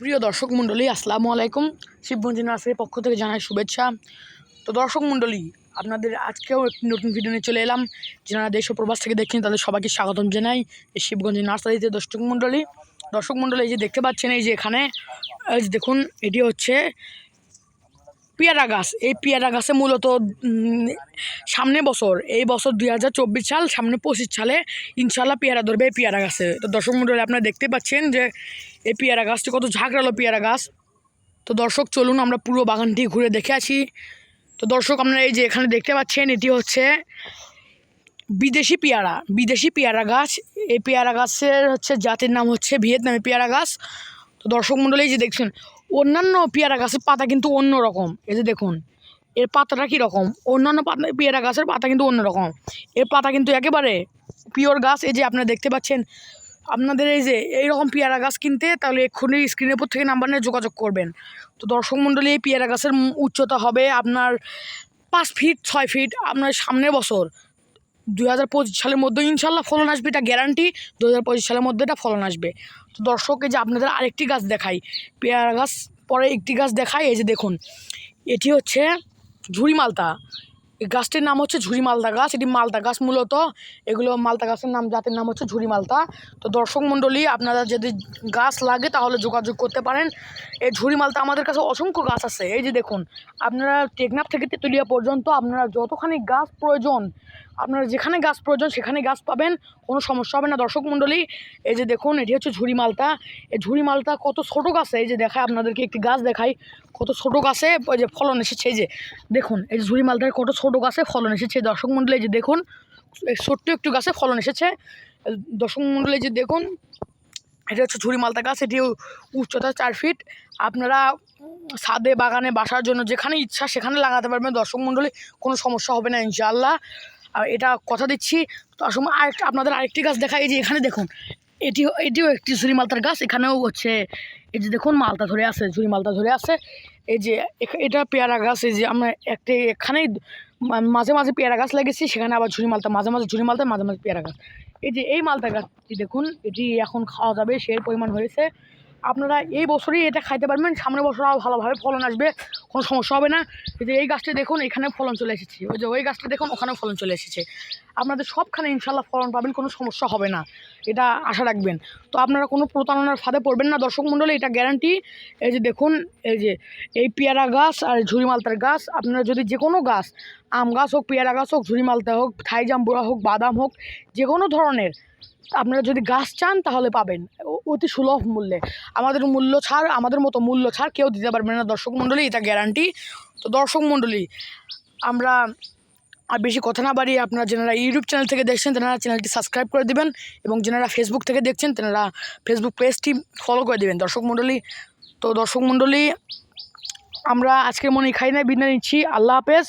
প্রিয় দর্শক মণ্ডলী, আসসালামু আলাইকুম। শিবগঞ্জ নার্সারির পক্ষ থেকে জানাই শুভেচ্ছা। তো দর্শক মণ্ডলী, আপনাদের আজকেও একটি নতুন ভিডিও নিয়ে চলে এলাম। যারা দেশ ও প্রবাস থেকে দেখছেন তাদের সবাইকে স্বাগতম জানাই এই শিবগঞ্জ নার্সারিতে। দর্শক মণ্ডলী এই যে দেখতে পাচ্ছেন, এই যে এখানে দেখুন, এটি হচ্ছে পেয়ারা গাছ। এই পেয়ারা গাছে মূলত সামনে বছর, এই বছর 2024 সাল, সামনে 25 সালে ইনশাল্লাহ পেয়ারা ধরবে এই পেয়ারা গাছে। তো দর্শক মণ্ডলী, আপনারা দেখতে পাচ্ছেন যে এই পেয়ারা গাছটি কত ঝাঁকড়ালো পেয়ারা গাছ। তো দর্শক চলুন আমরা পুরো বাগানটি ঘুরে দেখে আসি। তো দর্শক, আপনারা এই যে এখানে দেখতে পাচ্ছেন, এটি হচ্ছে বিদেশি পেয়ারা গাছ। এই পেয়ারা গাছের জাতের নাম হচ্ছে ভিয়েতনামি পেয়ারা গাছ। তো দর্শক মণ্ডলী, এই যে দেখছেন, অন্যান্য পেয়ারা গাছের পাতা কিন্তু অন্য রকম। এই যে দেখুন এর পাতাটা কীরকম, অন্যান্য পাতা পেয়ারা গাছের পাতা কিন্তু অন্য রকম, এর পাতা কিন্তু একেবারে পিওর গাছ। এই যে আপনারা দেখতে পাচ্ছেন, আপনাদের এই যে এইরকম পেয়ারা গাছ কিনতে তাহলে এক্ষুনি স্ক্রিনের উপর থেকে নাম্বার নিয়ে যোগাযোগ করবেন। তো দর্শক মণ্ডলী, এই পেয়ারা গাছের উচ্চতা হবে আপনার 5 ফিট 6 ফিট। আপনার সামনের বছর 2025 সালের মধ্যে ইনশাল্লাহ ফলন আসবে, এটা গ্যারান্টি। 2025 সালের মধ্যে এটা ফলন আসবে। তো দর্শক, এই যে আপনাদের আরেকটি গাছ দেখাই, পেয়ারা গাছ পরে একটি গাছ দেখাই। এই যে দেখুন, এটি হচ্ছে ঝুরি মালতা। এই গাছটির নাম হচ্ছে ঝুরি মালতা গাছ। এটি মালতা গাছ মূলত, এগুলো মালতা গাছের নাম, জাতের নাম হচ্ছে ঝুরি মালতা। তো দর্শক মণ্ডলী, আপনারা যদি গাছ লাগে তাহলে যোগাযোগ করতে পারেন। এই ঝুরি মালতা আমাদের কাছে অসংখ্য গাছ আছে। এই যে দেখুন, আপনারা টেকনাফ থেকে তেঁতুলিয়া পর্যন্ত আপনারা যতখানি গাছ প্রয়োজন, আপনারা যেখানে গাছ প্রয়োজন সেখানে গাছ পাবেন, কোনো সমস্যা হবে না। দর্শক মণ্ডলী, এই যে দেখুন, এটি হচ্ছে ঝুরি মালতা। এই ঝুরি মালতা কত ছোটো গাছে, এই যে দেখায় আপনাদেরকে একটি গাছ দেখাই, কত ছোটো গাছে ওই যে ফলন এসেছে। এই যে দেখুন, এই যে ঝুরি মালতার কত ছোটো গাছে ফলন এসেছে। দর্শক মণ্ডলী, এই যে দেখুন, ছোট্ট একটু গাছে ফলন এসেছে। দর্শক মণ্ডলী, এই যে দেখুন, এটা হচ্ছে ঝুরি মালতা গাছ। এটি উচ্চতা 4 ফিট। আপনারা ছাদে, বাগানে, বাসার জন্য যেখানে ইচ্ছা সেখানে লাগাতে পারবেন। দর্শক মণ্ডলী, কোনো সমস্যা হবে না ইনশাআল্লাহ, আর এটা কথা দিচ্ছি। তো আসলে আপনাদের আরেকটি গাছ দেখা, এই যে এখানে দেখুন, এটিও একটি ঝুরি মালতার গাছ। এখানেও হচ্ছে, এই যে দেখুন, মালতা ধরে আছে, ঝুরি মালতা ধরে আছে। এই যে এটা পেয়ারা গাছ। এই যে আমরা এখানেই মাঝে মাঝে পেয়ারা গাছ লাগিয়েছি, সেখানে আবার ঝুরি মালতা, মাঝে মাঝে ঝুরি মালতা, মাঝে মাঝে পেয়ারা গাছ। এই যে এই মালতা গাছটি দেখুন, এটি এখন খাওয়া যাবে, সেই পরিমাণ হয়েছে। আপনারা এই বছরই এটা খাইতে পারবেন, সামনের বছর আরও ভালোভাবে ফলন আসবে, কোনো সমস্যা হবে না। এই যে এই গাছটি দেখুন, এখানে ফলন চলে এসেছে। ওই যে ওই গাছটা দেখুন, ওখানেও ফলন চলে এসেছে। আপনাদের সবখানে ইনশাল্লাহ ফলন পাবেন, কোনো সমস্যা হবে না, এটা আশা রাখবেন। তো আপনারা কোনো প্রতারণার ফাঁদে পড়বেন না দর্শক মণ্ডলী, এটা গ্যারান্টি। এই যে দেখুন, এই যে এই পেয়ারা গাছ আর ঝুরি মালতার গাছ, আপনারা যদি যে কোনো গাছ, আম গাছ হোক, পেয়ারা গাছ হোক, ঝুরি মালতা হোক, থাই জাম্বুরা হোক, বাদাম হোক, যে কোনো ধরনের আপনারা যদি গাছ চান তাহলে পাবেন অতি সুলভ মূল্যে। আমাদের মতো মূল্য ছাড় কেউ দিতে পারবে না দর্শক মণ্ডলী, এটা গ্যারান্টি। তো দর্শক মণ্ডলী, আমরা আর বেশি কথা না বাড়িয়ে, আপনারা যারা ইউটিউব চ্যানেল থেকে দেখছেন তারা চ্যানেলটি সাবস্ক্রাইব করে দেবেন, এবং যারা ফেসবুক থেকে দেখছেন তারা ফেসবুক পেজটি ফলো করে দেবেন দর্শক মণ্ডলী। তো দর্শক মণ্ডলী, আমরা আজকের মনে খাই না বিদায় নিচ্ছি। আল্লাহ হাফেজ।